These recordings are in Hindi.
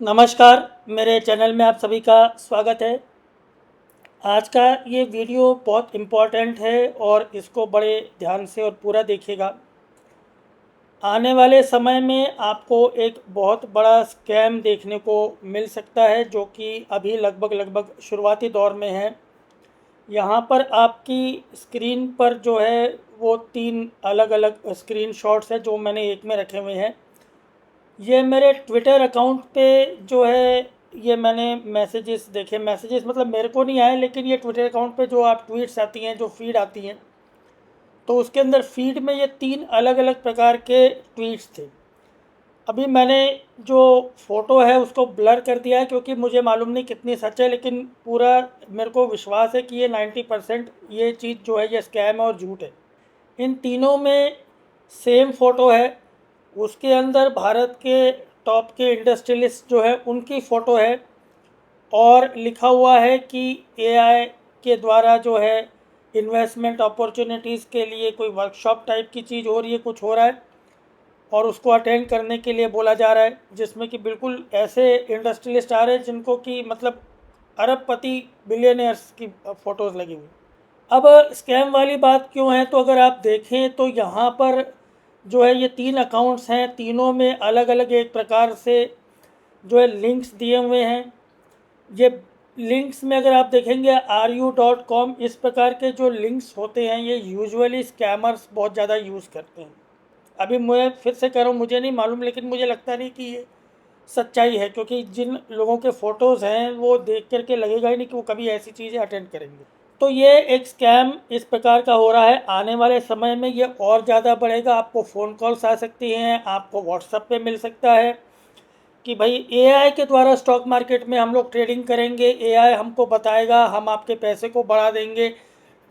नमस्कार, मेरे चैनल में आप सभी का स्वागत है। आज का ये वीडियो बहुत इम्पोर्टेंट है और इसको बड़े ध्यान से और पूरा देखिएगा। आने वाले समय में आपको एक बहुत बड़ा स्कैम देखने को मिल सकता है, जो कि अभी लगभग शुरुआती दौर में है। यहाँ पर आपकी स्क्रीन पर जो है वो 3 अलग-अलग स्क्रीनशॉट्स हैं जो मैंने एक में रखे हुए हैं। ये मेरे ट्विटर अकाउंट पे जो है ये मैंने मैसेजेस देखे। मैसेजेस मतलब मेरे को नहीं आए, लेकिन ये ट्विटर अकाउंट पे जो आप ट्वीट्स आती हैं, जो फीड आती हैं, तो उसके अंदर फीड में ये 3 अलग अलग प्रकार के ट्वीट्स थे। अभी मैंने जो फ़ोटो है उसको ब्लर कर दिया है, क्योंकि मुझे मालूम नहीं कितनी सच है, लेकिन पूरा मेरे को विश्वास है कि ये 90% ये चीज़ जो है ये स्कैम है और झूठ है। इन तीनों में सेम फ़ोटो है। उसके अंदर भारत के टॉप के इंडस्ट्रियलिस्ट जो है उनकी फ़ोटो है, और लिखा हुआ है कि एआई के द्वारा जो है इन्वेस्टमेंट अपॉर्चुनिटीज़ के लिए कोई वर्कशॉप टाइप की चीज़ हो रही है, कुछ हो रहा है, और उसको अटेंड करने के लिए बोला जा रहा है, जिसमें कि बिल्कुल ऐसे इंडस्ट्रियलिस्ट आ रहे हैं जिनको कि मतलब अरबपति बिलियनर्स की फ़ोटोज़ लगी हुई। अब स्कैम वाली बात क्यों है, तो अगर आप देखें तो यहाँ पर जो है ये 3 अकाउंट्स हैं, तीनों में अलग अलग एक प्रकार से जो है लिंक्स दिए हुए हैं। ये लिंक्स में अगर आप देखेंगे ru.com, इस प्रकार के जो लिंक्स होते हैं ये यूजुअली स्कैमर्स बहुत ज़्यादा यूज़ करते हैं। अभी मैं फिर से कह रहा हूँ, मुझे नहीं मालूम, लेकिन मुझे लगता नहीं कि ये सच्चाई है, क्योंकि जिन लोगों के फ़ोटोज़ हैं वो देख करके लगेगा ही नहीं कि वो कभी ऐसी चीज़ें अटेंड करेंगे। तो ये एक स्कैम इस प्रकार का हो रहा है। आने वाले समय में ये और ज़्यादा बढ़ेगा। आपको फ़ोन कॉल्स आ सकती हैं, आपको व्हाट्सएप पे मिल सकता है कि भाई एआई के द्वारा स्टॉक मार्केट में हम लोग ट्रेडिंग करेंगे, एआई हमको बताएगा, हम आपके पैसे को बढ़ा देंगे।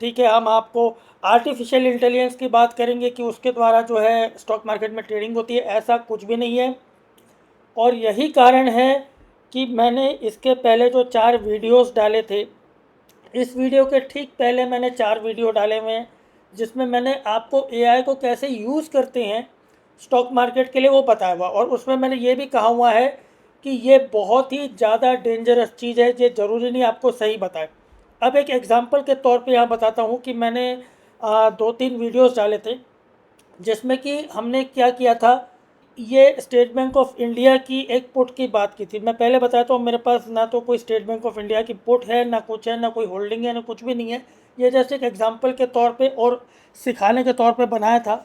ठीक है, हम आपको आर्टिफिशियल इंटेलिजेंस की बात करेंगे कि उसके द्वारा जो है स्टॉक मार्केट में ट्रेडिंग होती है। ऐसा कुछ भी नहीं है। और यही कारण है कि मैंने इसके पहले जो 4 वीडियोस डाले थे, इस वीडियो के ठीक पहले मैंने 4 वीडियो डाले हुए हैं, जिसमें मैंने आपको एआई को कैसे यूज़ करते हैं स्टॉक मार्केट के लिए वो बताया हुआ, और उसमें मैंने ये भी कहा हुआ है कि ये बहुत ही ज़्यादा डेंजरस चीज़ है, ये ज़रूरी नहीं आपको सही बताए। अब एक एग्ज़ाम्पल के तौर पे यहाँ बताता हूँ कि मैंने 2-3 वीडियोस डाले थे, जिसमें कि हमने क्या किया था। ये स्टेट बैंक ऑफ इंडिया की एक पुट की बात की थी। मैं पहले बताया तो मेरे पास ना तो कोई स्टेट बैंक ऑफ इंडिया की पुट है, ना कुछ है, ना कोई होल्डिंग है, ना कुछ भी नहीं है। ये जस्ट एक एग्जांपल के तौर पे और सिखाने के तौर पे बनाया था।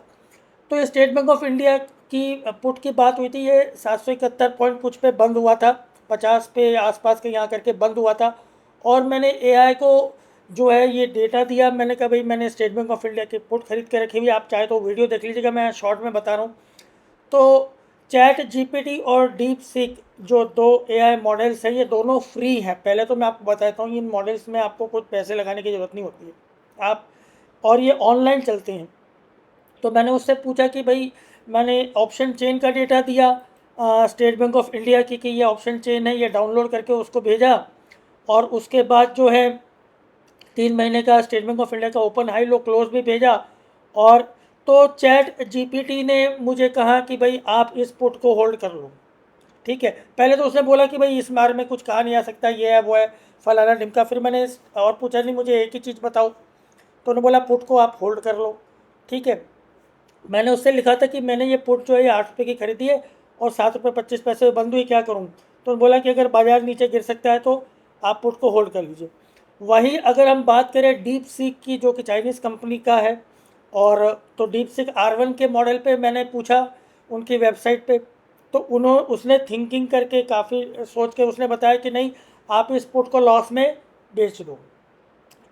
तो ये स्टेट बैंक ऑफ इंडिया की पुट की बात हुई थी। ये 771 पॉइंट कुछ पे बंद हुआ था, 50 पे आसपास के यहाँ करके बंद हुआ था। और मैंने एआई को जो है ये डेटा दिया। मैंने कहा भाई मैंने स्टेट बैंक ऑफ इंडिया की पुट खरीद के रखी हुई, आप चाहे तो वीडियो देख लीजिएगा, मैं शॉर्ट में बता रहा हूँ। तो चैट जीपीटी और डीप सीक जो 2 एआई मॉडल्स हैं, ये दोनों फ्री हैं। पहले तो मैं आपको बताता हूँ, इन मॉडल्स में आपको कुछ पैसे लगाने की ज़रूरत नहीं होती है। आप और ये ऑनलाइन चलते हैं। तो मैंने उससे पूछा कि भाई, मैंने ऑप्शन चेन का डेटा दिया स्टेट बैंक ऑफ इंडिया की कि ये ऑप्शन चेन है, ये डाउनलोड करके उसको भेजा। और उसके बाद जो है 3 महीने का स्टेट बैंक ऑफ इंडिया का ओपन हाई लो क्लोज भी भेजा। और तो चैट जीपीटी ने मुझे कहा कि भाई आप इस पुट को होल्ड कर लो। ठीक है, पहले तो उसने बोला कि भाई इस बारे में कुछ कहा नहीं जा सकता, ये है वो है फलाना ढिमका। फिर मैंने और पूछा, नहीं मुझे एक ही चीज़ बताओ। तो उन्होंने बोला पुट को आप होल्ड कर लो। ठीक है, मैंने उससे लिखा था कि मैंने ये पुट जो है ये 8 रुपये की खरीदी है और 7 रुपये 25 पैसे बंद हुई, क्या करूँ। तो बोला कि अगर बाजार नीचे गिर सकता है तो आप पुट को होल्ड कर लीजिए। वहीं अगर हम बात करें डीप सीक की, जो कि चाइनीज़ कंपनी का है, और तो डीप सीक R1 के मॉडल पे मैंने पूछा उनकी वेबसाइट पे, तो उसने थिंकिंग करके काफ़ी सोच के उसने बताया कि नहीं, आप इस पुट को लॉस में बेच दो।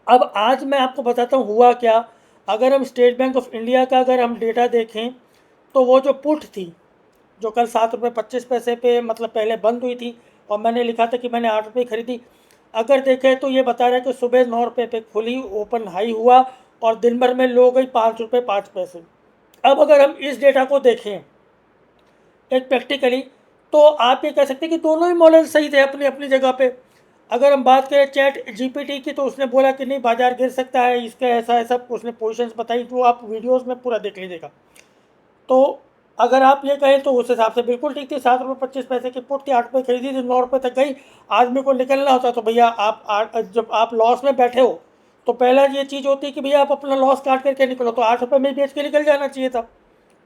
अब आज मैं आपको बताता हूँ हुआ क्या। अगर हम स्टेट बैंक ऑफ इंडिया का अगर हम डेटा देखें, तो वो जो पुट थी, जो कल 7 रुपये 25 पैसे पे मतलब पहले बंद हुई थी, और मैंने लिखा था कि मैंने 8 रुपये खरीदी, अगर देखें तो ये बता रहा है कि सुबह 9 रुपये पे खुली, ओपन हाई हुआ, और दिन भर में लो गई 5 रुपये 5 पैसे। अब अगर हम इस डेटा को देखें एक प्रैक्टिकली, तो आप ये कह सकते हैं कि दोनों ही मॉडल सही थे अपनी अपनी जगह पे। अगर हम बात करें चैट जीपीटी की, तो उसने बोला कि नहीं बाजार गिर सकता है, इसका ऐसा ऐसा उसने पोजीशंस बताई, जो आप वीडियोस में पूरा देख लीजिएगा। तो अगर आप ये कहें तो उस हिसाब से बिल्कुल ठीक थी। 7 रुपये 25 पैसे की पुट थी, 8 रुपये खरीदी थी, 9 रुपये तक गई। आदमी को निकलना होता तो भैया जब आप लॉस में बैठे हो तो पहला ये चीज़ होती है कि भैया आप अपना लॉस काट करके निकलो, तो 8 रुपये में बेच के निकल जाना चाहिए था,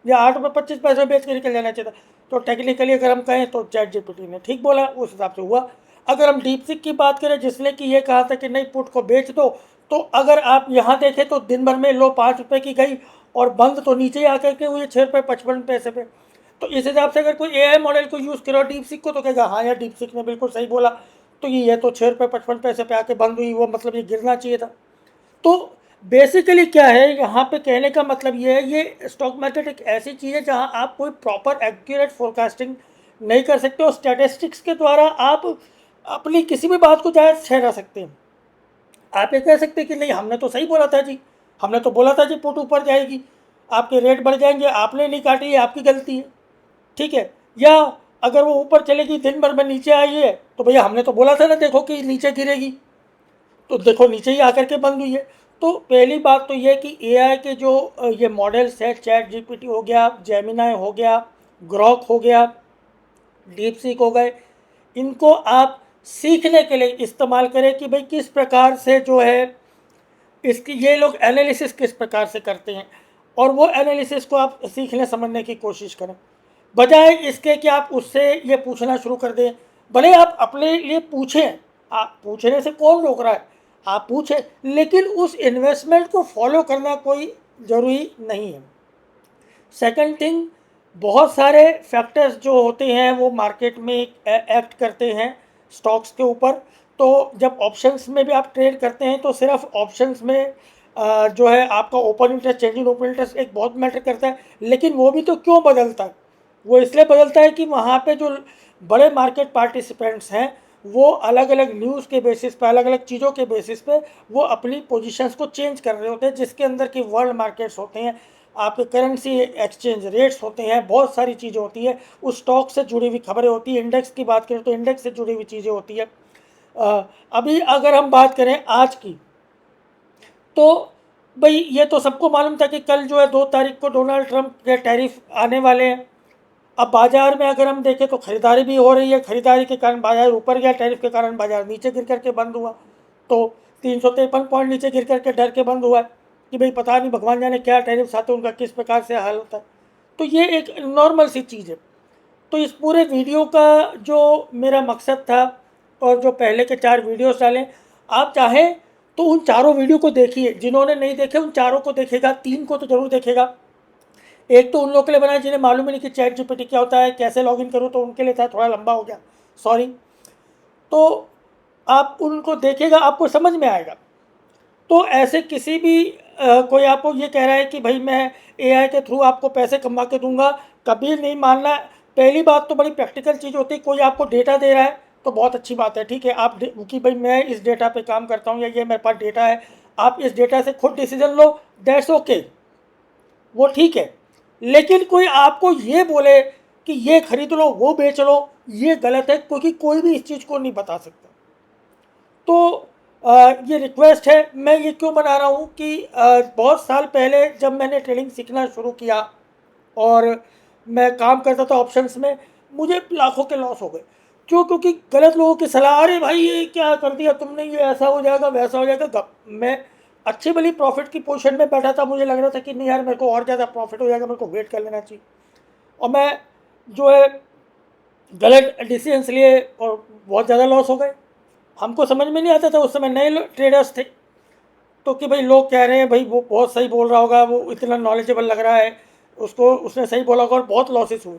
या 8 रुपये 25 पैसे बेच के निकल जाना चाहिए था। तो टेक्निकली अगर हम कहें तो चैट जीपीटी ने ठीक बोला, उस हिसाब से हुआ। अगर हम डीपसीक की बात करें जिसने कि ये कहा था कि नहीं पुट को बेच दो, तो अगर आप यहाँ देखें तो दिन भर में लो 5 रुपये की गई और बंद तो नीचे ही आकर के हुई 6 रुपये 55 पैसे पे। तो इस हिसाब से अगर कोई एआई मॉडल को यूज़ करो डीपसीक को तो कहेगा हाँ यार डीपसीक ने बिल्कुल सही बोला, तो ये तो 6 रुपये 55 पैसे पे आके बंद हुई, वो मतलब ये गिरना चाहिए था। तो बेसिकली क्या है यहाँ पे कहने का मतलब ये है, ये स्टॉक मार्केट एक ऐसी चीज़ है जहाँ आप कोई प्रॉपर एक्यूरेट फोरकास्टिंग नहीं कर सकते, और स्टैटिस्टिक्स के द्वारा आप अपनी किसी भी बात को जायज़ ठहरा सकते हैं। आप ये कह सकते हैं कि नहीं हमने तो सही बोला था जी, हमने तो बोला था जी पुट ऊपर जाएगी, आपके रेट बढ़ जाएंगे, आपने नहीं काटी, ये आपकी गलती है, ठीक है। या अगर वो ऊपर चलेगी दिन भर में नीचे आई है तो भैया हमने तो बोला था ना देखो कि नीचे गिरेगी, तो देखो नीचे ही आकर के बंद हुई है। तो पहली बात तो ये कि एआई के जो ये मॉडल्स है, चैट जीपीटी हो गया, जेमिनाई हो गया, ग्रॉक हो गया, डीपसीक हो गए, इनको आप सीखने के लिए इस्तेमाल करें कि भाई किस प्रकार से जो है इसकी ये लोग एनालिसिस किस प्रकार से करते हैं, और वो एनालिसिस को आप सीखने समझने की कोशिश करें, बजाय इसके कि आप उससे ये पूछना शुरू कर दें। भले आप अपने लिए पूछें, आप पूछने से कौन रोक रहा है, आप पूछें, लेकिन उस इन्वेस्टमेंट को फॉलो करना कोई ज़रूरी नहीं है। सेकंड थिंग, बहुत सारे फैक्टर्स जो होते हैं वो मार्केट में एक्ट करते हैं स्टॉक्स के ऊपर। तो जब ऑप्शंस में भी आप ट्रेड करते हैं तो सिर्फ ऑप्शंस में जो है आपका open interest, changing open interest एक बहुत मैटर करता है, लेकिन वो भी तो क्यों बदलता है, वो इसलिए बदलता है कि वहाँ पे जो बड़े मार्केट पार्टिसिपेंट्स हैं वो अलग अलग न्यूज़ के बेसिस पे, अलग अलग चीज़ों के बेसिस पे वो अपनी पोजीशंस को चेंज कर रहे होते हैं, जिसके अंदर की वर्ल्ड मार्केट्स होते हैं, आपके करेंसी एक्सचेंज रेट्स होते हैं, बहुत सारी चीज़ें होती है, उस स्टॉक से जुड़ी हुई खबरें होती है। इंडेक्स की बात करें तो इंडेक्स से जुड़ी हुई चीज़ें होती है। अभी अगर हम बात करें आज की, तो भाई ये तो सबको मालूम था कि कल जो है 2 तारीख को डोनाल्ड ट्रंप के टैरिफ आने वाले हैं। अब बाज़ार में अगर हम देखें तो ख़रीदारी भी हो रही है, ख़रीदारी के कारण बाज़ार ऊपर गया, टैरिफ के कारण बाज़ार नीचे गिर करके बंद हुआ। तो 353 पॉइंट नीचे गिर करके डर के बंद हुआ है कि भाई पता नहीं भगवान जाने क्या टैरिफ आते उनका किस प्रकार से हाल होता है। तो ये एक नॉर्मल सी चीज़ है। तो इस पूरे वीडियो का जो मेरा मकसद था, और जो पहले के 4 वीडियोस डालें, आप चाहें तो उन चारों वीडियो को देखिए, जिन्होंने नहीं देखे उन चारों को देखेगा, 3 को तो ज़रूर देखेगा। एक तो उन लोगों के लिए बनाया जिन्हें मालूम ही नहीं कि चैट जीपीटी क्या होता है, कैसे लॉगिन करूँ, तो उनके लिए था, थोड़ा लंबा हो गया, सॉरी। तो आप उनको देखेगा, आपको समझ में आएगा। तो ऐसे किसी भी कोई आपको ये कह रहा है कि भाई मैं एआई के थ्रू आपको पैसे कमा के दूंगा, कभी नहीं मानना। पहली बात तो बड़ी प्रैक्टिकल चीज़ होती है, कोई आपको डेटा दे रहा है तो बहुत अच्छी बात है, ठीक है, आप कि भाई मैं इस डेटा पे काम करता हूँ या ये मेरे पास डेटा है, आप इस डेटा से खुद डिसीजन लो, दैट्स ओके, वो ठीक है। लेकिन कोई आपको ये बोले कि ये खरीद लो वो बेच लो, ये गलत है, क्योंकि कोई भी इस चीज़ को नहीं बता सकता। तो ये रिक्वेस्ट है, मैं ये क्यों बना रहा हूँ कि बहुत साल पहले जब मैंने ट्रेडिंग सीखना शुरू किया और मैं काम करता था ऑप्शंस में, मुझे लाखों के लॉस हो गए। क्यों? क्योंकि गलत लोगों की सलाह, अरे भाई ये क्या कर दिया तुमने, ये ऐसा हो जाएगा वैसा हो जाएगा। मैं अच्छी भली प्रॉफिट की पोजीशन में बैठा था, मुझे लग रहा था कि नहीं यार मेरे को और ज़्यादा प्रॉफिट हो जाएगा, मेरे को वेट कर लेना चाहिए, और मैं जो है गलत डिसीजंस लिए और बहुत ज़्यादा लॉस हो गए। हमको समझ में नहीं आता था, उस समय नए ट्रेडर्स थे, तो कि भाई लोग कह रहे हैं भाई वो बहुत सही बोल रहा होगा, वो इतना नॉलेजेबल लग रहा है, उसको उसने सही बोला होगा, और बहुत लॉसेस हुए।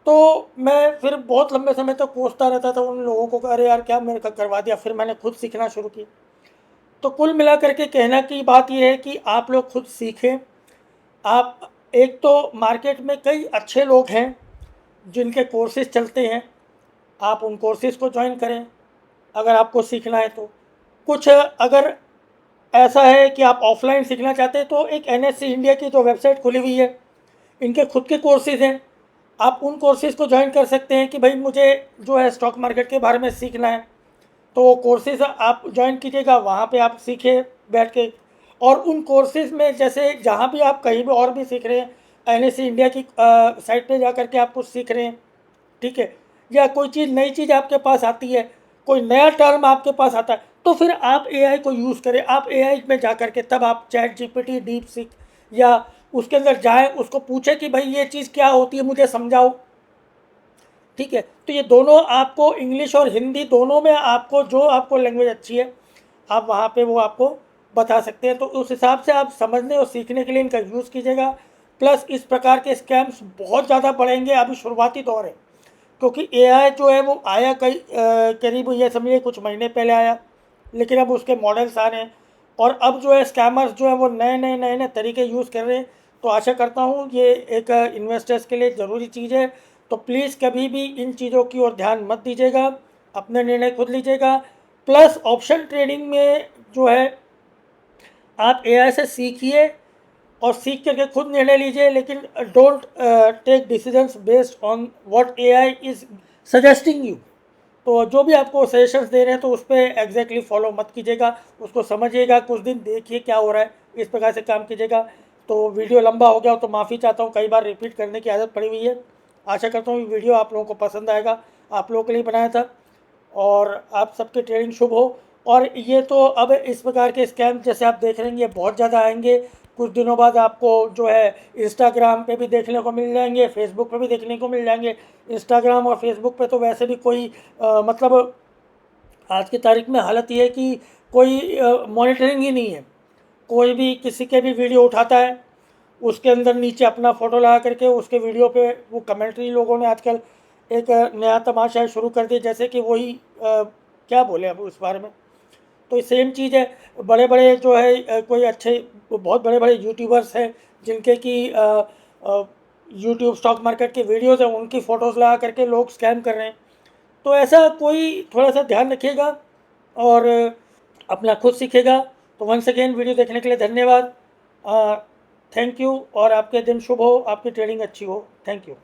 तो मैं फिर बहुत लंबे समय तक कोसता रहता था उन लोगों को, अरे यार क्या मेरे का करवा दिया। फिर मैंने खुद सीखना शुरू किया। तो कुल मिला करके कहना की बात यह है कि आप लोग खुद सीखें। आप एक तो मार्केट में कई अच्छे लोग हैं जिनके कोर्सेज चलते हैं, आप उन कोर्सेज को ज्वाइन करें अगर आपको सीखना है। तो कुछ अगर ऐसा है कि आप ऑफलाइन सीखना चाहते हैं तो एक एनएससी इंडिया की जो वेबसाइट खुली हुई है, इनके खुद के कोर्सेज हैं, आप उन कोर्सेज को ज्वाइन कर सकते हैं कि भाई मुझे जो है स्टॉक मार्केट के बारे में सीखना है, तो कोर्सेज आप ज्वाइन कीजिएगा, वहाँ पे आप सीखें बैठ के। और उन कोर्सेज में जैसे जहाँ भी आप कहीं भी और भी सीख रहे हैं, NSE इंडिया की साइट पे जा करके आप कुछ सीख रहे हैं, ठीक है, या कोई चीज़ नई चीज़ आपके पास आती है, कोई नया टर्म आपके पास आता है, तो फिर आप AI को यूज़ करें। आप AI में जा करके तब आप ChatGPT, DeepSeek या उसके अंदर जाएं, उसको पूछें कि भाई ये चीज़ क्या होती है, मुझे समझाओ, ठीक है। तो ये दोनों आपको, इंग्लिश और हिंदी दोनों में आपको जो आपको लैंग्वेज अच्छी है, आप वहाँ पे वो आपको बता सकते हैं। तो उस हिसाब से आप समझने और सीखने के लिए इनका यूज़ कीजिएगा। प्लस इस प्रकार के स्कैम्स बहुत ज़्यादा बढ़ेंगे, अभी शुरुआती दौर है, क्योंकि AI जो है वो आया करीब ये समझिए कुछ महीने पहले आया, लेकिन अब उसके मॉडल्स आ रहे हैं और अब जो है स्कैमर्स जो है वो नए नए तरीके यूज़ कर रहे हैं। तो आशा करता हूँ ये एक इन्वेस्टर्स के लिए ज़रूरी चीज़ है। तो प्लीज़ कभी भी इन चीज़ों की ओर ध्यान मत दीजिएगा, अपने निर्णय खुद लीजिएगा। प्लस ऑप्शन ट्रेडिंग में जो है आप AI से सीखिए और सीख करके खुद निर्णय लीजिए, लेकिन don't take decisions based on what AI is suggesting you. तो जो भी आपको सजेशंस दे रहे हैं तो उस पर एग्जैक्टली फॉलो मत कीजिएगा, उसको समझिएगा, कुछ दिन देखिए क्या हो रहा है, इस प्रकार से काम कीजिएगा। तो वीडियो लंबा हो गया हो तो माफ़ी चाहता हूँ, कई बार रिपीट करने की आदत पड़ी हुई है। आशा करता हूँ वीडियो आप लोगों को पसंद आएगा, आप लोगों के लिए बनाया था और आप सबकी ट्रेडिंग शुभ हो। और ये तो अब इस प्रकार के स्कैम जैसे आप देख रहे हैं ये बहुत ज़्यादा आएंगे। कुछ दिनों बाद आपको जो है इंस्टाग्राम पे भी देखने को मिल जाएंगे, फेसबुक पे भी देखने को मिल जाएंगे। इंस्टाग्राम और फेसबुक पे तो वैसे भी कोई मतलब आज की तारीख में हालत ये है कि कोई मॉनिटरिंग ही नहीं है। कोई भी किसी के भी वीडियो उठाता है, उसके अंदर नीचे अपना फ़ोटो लगा करके उसके वीडियो पे वो कमेंट्री, लोगों ने आजकल एक नया तमाशा शुरू कर दिया, जैसे कि वही क्या बोले अब उस बारे में। तो सेम चीज़ है, बड़े बड़े जो है कोई अच्छे बहुत बड़े बड़े यूट्यूबर्स हैं जिनके कि यूट्यूब स्टॉक मार्केट के वीडियोज़ हैं, उनकी फ़ोटोज़ लगा करके लोग स्कैम कर रहे हैं। तो ऐसा कोई थोड़ा सा ध्यान रखिएगा और अपना खुद सीखेगा। तो वंस अगेन वीडियो देखने के लिए धन्यवाद, थैंक यू, और आपके दिन शुभ हो, आपकी ट्रेडिंग अच्छी हो, थैंक यू।